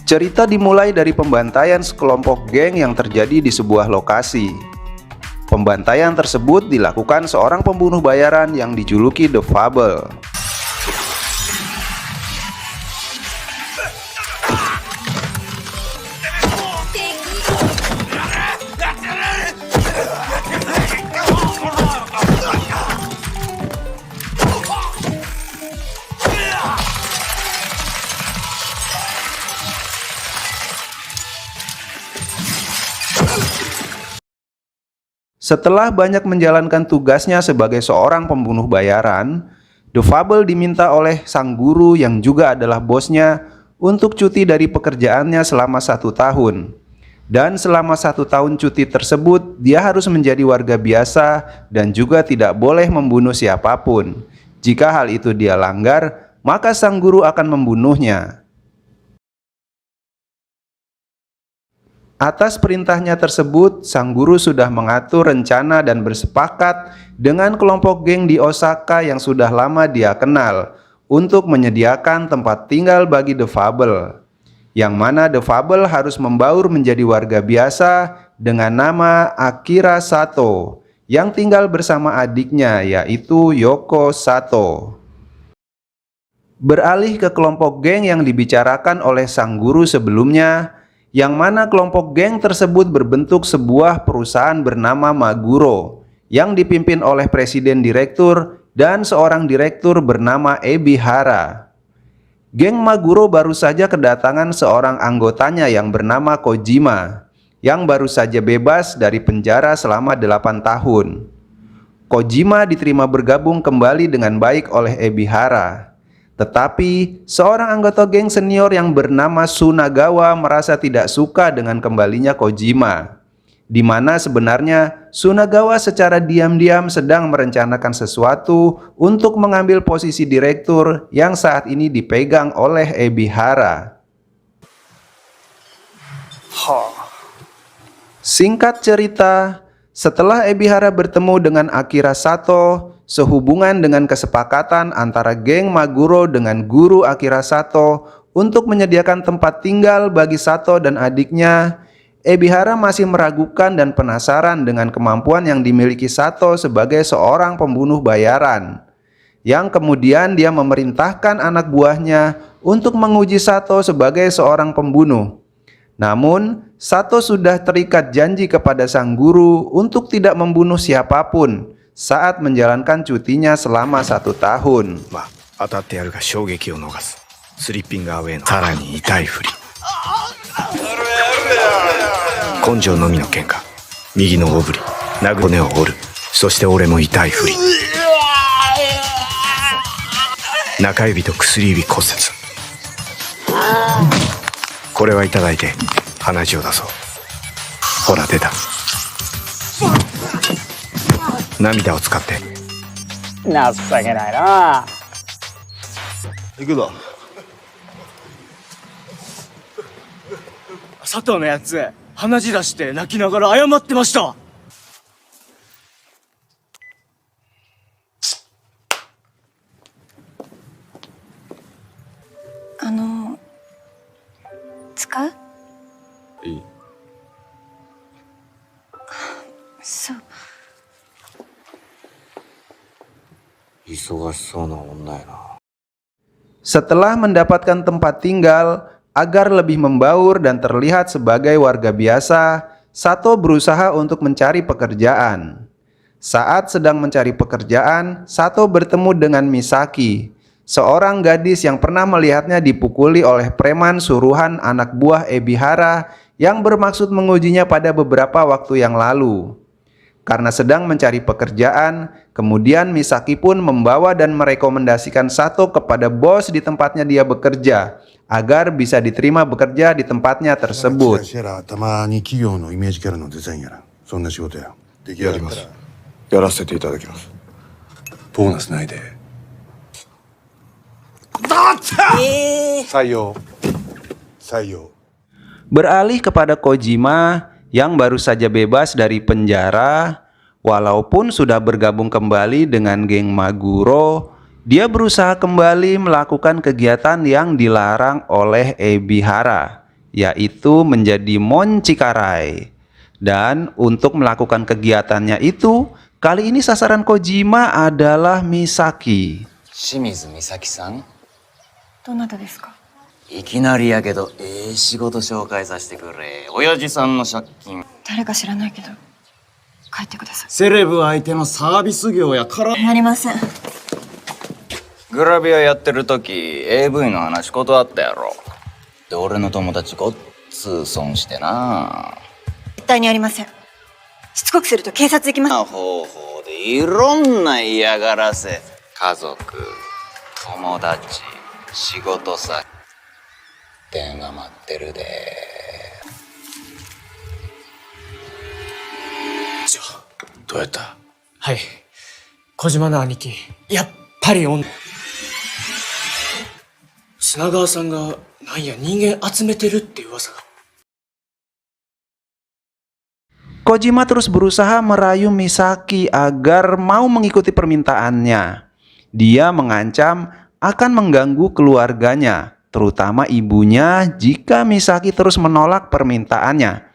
Cerita dimulai dari pembantaian sekelompok geng yang terjadi di sebuah lokasi. Pembantaian tersebut dilakukan seorang pembunuh bayaran yang dijuluki The Fable. Setelah banyak menjalankan tugasnya sebagai seorang pembunuh bayaran, The Fable diminta oleh sang guru yang juga adalah bosnya untuk cuti dari pekerjaannya selama 1 tahun. Dan selama 1 tahun cuti tersebut, dia harus menjadi warga biasa dan juga tidak boleh membunuh siapapun. Jika hal itu dia langgar, maka sang guru akan membunuhnya. Atas perintahnya tersebut, sang guru sudah mengatur rencana dan bersepakat dengan kelompok geng di Osaka yang sudah lama dia kenal untuk menyediakan tempat tinggal bagi The Fable, yang mana The Fable harus membaur menjadi warga biasa dengan nama Akira Sato yang tinggal bersama adiknya yaitu Yoko Sato. Beralih ke kelompok geng yang dibicarakan oleh sang guru sebelumnya, yang mana kelompok geng tersebut berbentuk sebuah perusahaan bernama Maguro yang dipimpin oleh presiden direktur dan seorang direktur bernama Ebihara. Geng Maguro baru saja kedatangan seorang anggotanya yang bernama Kojima yang baru saja bebas dari penjara selama 8 tahun. Kojima diterima bergabung kembali dengan baik oleh Ebihara. Tetapi, seorang anggota geng senior yang bernama Sunagawa merasa tidak suka dengan kembalinya Kojima, di mana sebenarnya Sunagawa secara diam-diam sedang merencanakan sesuatu untuk mengambil posisi direktur yang saat ini dipegang oleh Ebihara. Singkat cerita, setelah Ebihara bertemu dengan Akira Sato, sehubungan dengan kesepakatan antara geng Maguro dengan guru Akira Sato untuk menyediakan tempat tinggal bagi Sato dan adiknya, Ebihara masih meragukan dan penasaran dengan kemampuan yang dimiliki Sato sebagai seorang pembunuh bayaran, yang kemudian dia memerintahkan anak buahnya untuk menguji Sato sebagai seorang pembunuh. Namun, Sato sudah terikat janji kepada sang guru untuk tidak membunuh siapapun saat menjalankan cutinya selama 1 tahun.佐藤のやつ、鼻血出して泣きながら謝ってました。使う？いい。そう。忙しそうな女やな。Setelah mendapatkan tempat tinggal, agar lebih membaur dan terlihat sebagai warga biasa, Sato berusaha untuk mencari pekerjaan. Saat sedang mencari pekerjaan, Sato bertemu dengan Misaki, seorang gadis yang pernah melihatnya dipukuli oleh preman suruhan anak buah Ebihara yang bermaksud mengujinya pada beberapa waktu yang lalu. Karena sedang mencari pekerjaan, kemudian Misaki pun membawa dan merekomendasikan Sato kepada bos di tempatnya dia bekerja, agar bisa diterima bekerja di tempatnya tersebut. Beralih kepada Kojima yang baru saja bebas dari penjara, walaupun sudah bergabung kembali dengan geng Maguro, dia berusaha kembali melakukan kegiatan yang dilarang oleh Ebihara, yaitu menjadi Mon Chikarai. Dan untuk melakukan kegiatannya itu, kali ini sasaran Kojima adalah Misaki. 清水美咲さん、どなたですか？いきなりやけど仕事紹介させてくれ。親父さんの借金、誰か知らないけど帰ってください。セレブ相手のサービス業やからなりません。グラビアやってる時 AV の話断ったやろ。で俺の友達ごっつ損してな。絶対にありません。しつこくすると警察行きます。方法でいろんな嫌がらせ、家族、友達、仕事先、電話待ってるで。じゃあどうやった？はい、小島の兄貴、やっぱり砂川さんがなんや人間集めてるって噂が。Kojima terus berusaha merayu Misaki agar mau mengikuti permintaannya. Dia mengancam akan mengganggu keluarganya, terutama ibunya jika Misaki terus menolak permintaannya.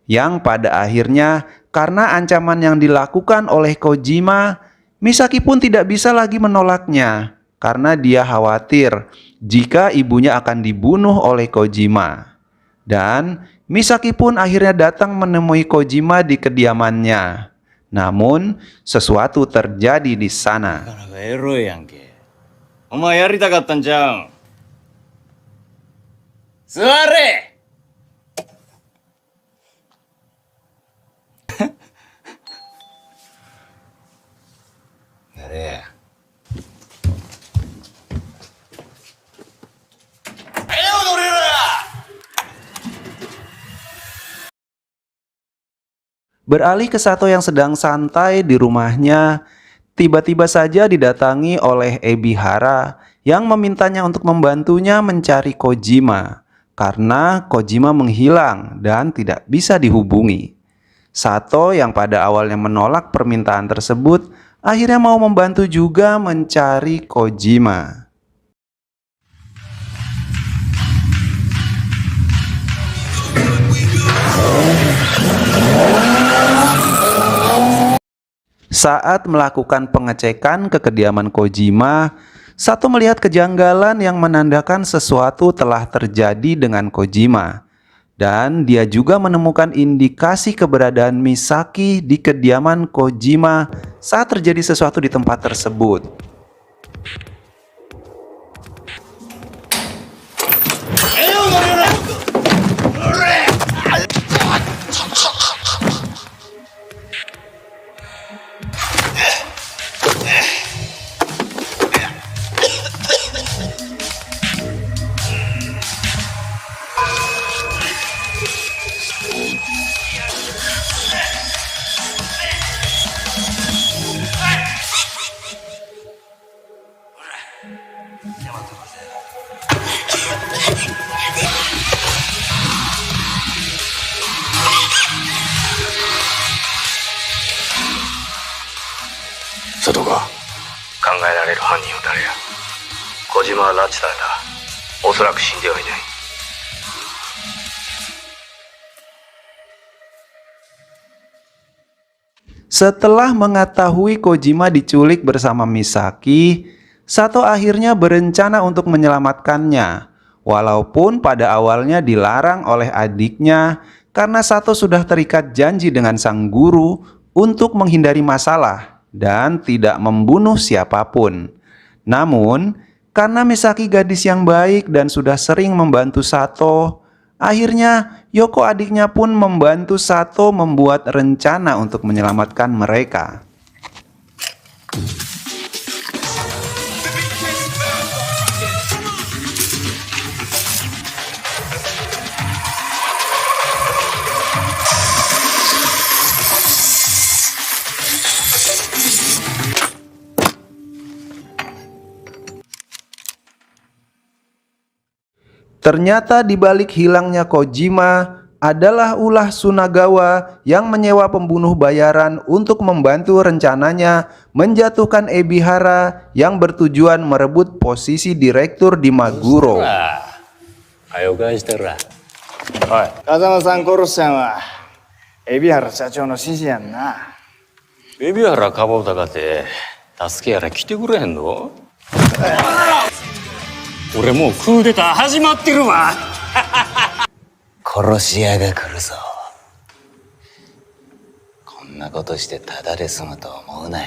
Yang pada akhirnya karena ancaman yang dilakukan oleh Kojima, Misaki pun tidak bisa lagi menolaknya karena dia khawatir jika ibunya akan dibunuh oleh Kojima. Dan Misaki pun akhirnya datang menemui Kojima di kediamannya. Namun, sesuatu terjadi di sana. なかなかエロいやんけ。お前やりたかったんちゃうん？座れ！誰や。Beralih ke Sato yang sedang santai di rumahnya, tiba-tiba saja didatangi oleh Ebihara yang memintanya untuk membantunya mencari Kojima karena Kojima menghilang dan tidak bisa dihubungi. Sato yang pada awalnya menolak permintaan tersebut akhirnya mau membantu juga mencari Kojima. Saat melakukan pengecekan ke kediaman Kojima, Sato melihat kejanggalan yang menandakan sesuatu telah terjadi dengan Kojima. Dan dia juga menemukan indikasi keberadaan Misaki di kediaman Kojima saat terjadi sesuatu di tempat tersebut.佐藤か、考えられる犯人は誰や？小島は拉致された。おそらく死んではいない。Setelah mengetahui Kojima diculik bersama Misaki, Sato akhirnya berencana untuk menyelamatkannya. Walaupun pada awalnya dilarang oleh adiknya karena Sato sudah terikat janji dengan sang guru untuk menghindari masalah dan tidak membunuh siapapun. Namun, karena Misaki gadis yang baik dan sudah sering membantu Sato, akhirnya Yoko adiknya pun membantu Sato membuat rencana untuk menyelamatkan mereka. Ternyata di balik hilangnya Kojima adalah ulah Sunagawa yang menyewa pembunuh bayaran untuk membantu rencananya menjatuhkan Ebihara yang bertujuan merebut posisi direktur di Maguro. 早く返したら。おい、風間さん殺したんは海老原社長の指示やんな。海老原かばうたかて助けやら来てくれへんの？俺もうクーデター始まってるわ。殺し屋が来るぞ。こんなことしてただで済むと思うなよ。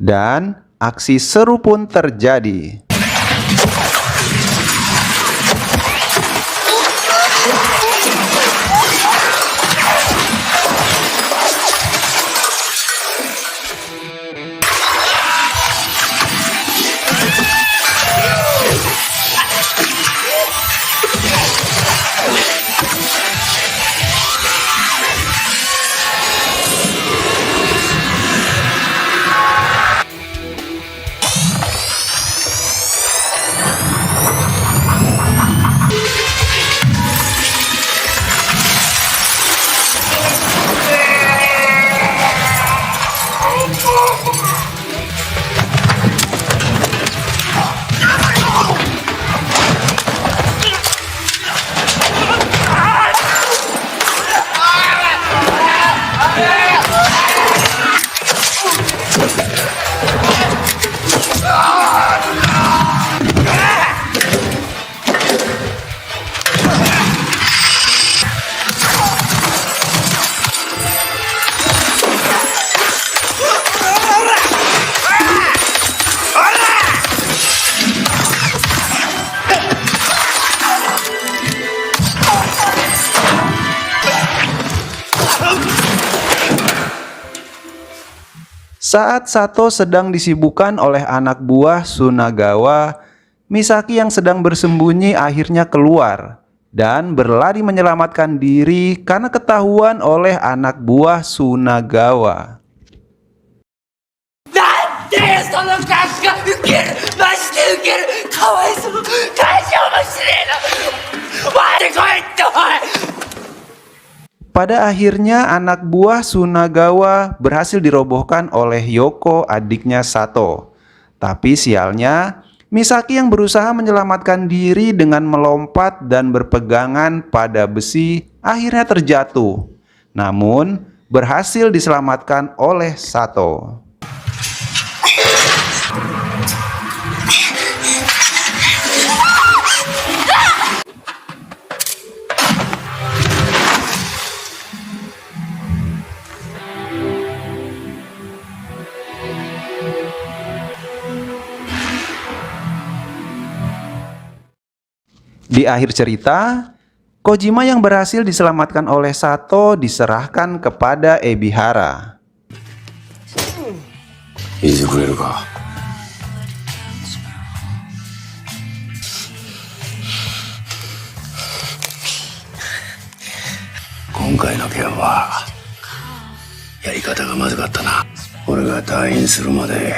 Dan aksi seru pun terjadi. Saat Sato sedang disibukkan oleh anak buah Sunagawa, Misaki yang sedang bersembunyi akhirnya keluar dan berlari menyelamatkan diri karena ketahuan oleh anak buah Sunagawa. Pada akhirnya anak buah Sunagawa berhasil dirobohkan oleh Yoko, adiknya Sato. Tapi sialnya, Misaki yang berusaha menyelamatkan diri dengan melompat dan berpegangan pada besi akhirnya terjatuh. Namun berhasil diselamatkan oleh Sato. Di akhir cerita, Kojima yang berhasil diselamatkan oleh Sato diserahkan kepada Ebihara. いてくれるか。今回の件はやり方がまずかったな。俺が退院するまで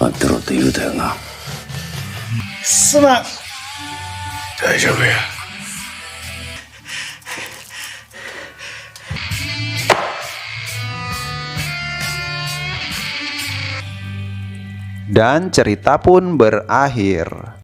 待ってろって言うたよな。すまん。大丈夫や。Dan cerita pun berakhir.